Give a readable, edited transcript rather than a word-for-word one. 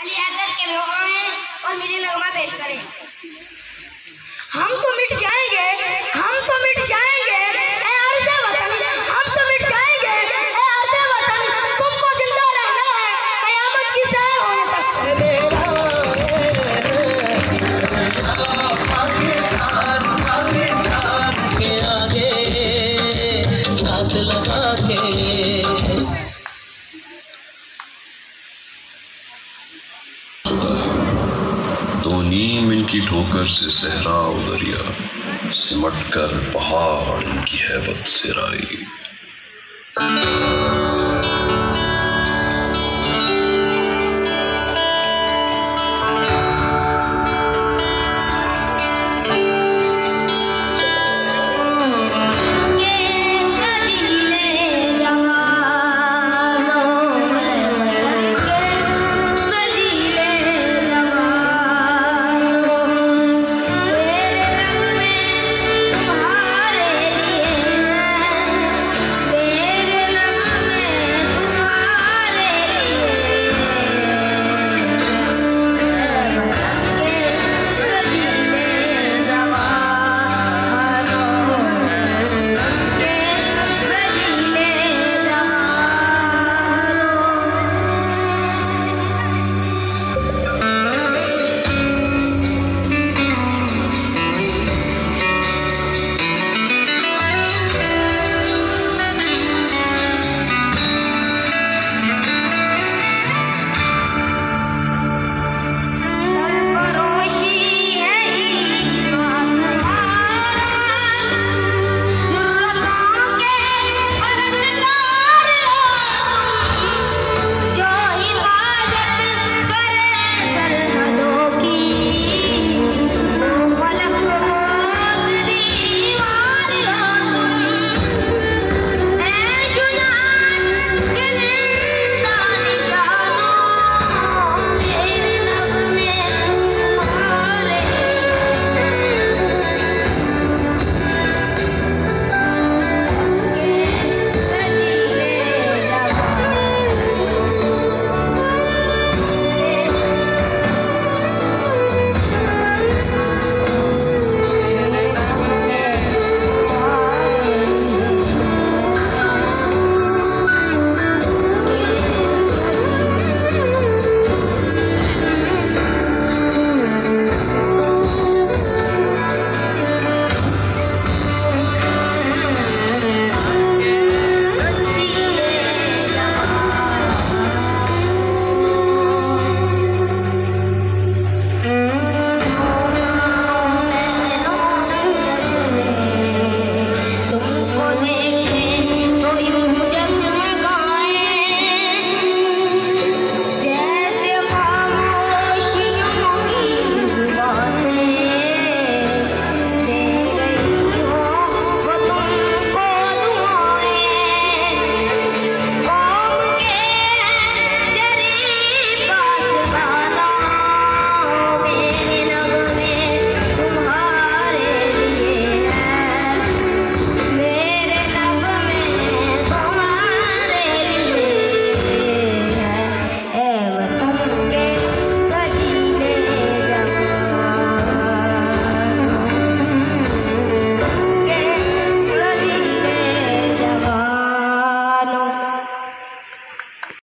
अली हैदर के लोगों हैं और मेरी नगमा पेश करें। हम तो मिट जाएंगे, हम तो मिट जाएंगे ए अर्ज़े वतन, हम तो मिट जाएंगे ए अर्ज़े वतन, तुमको जिंदा रहना है कयामत की सैर होने तक। दो नीम इनकी ठोकर से सहरा दरिया, सिमट कर पहाड़ इनकी हैबत से राई।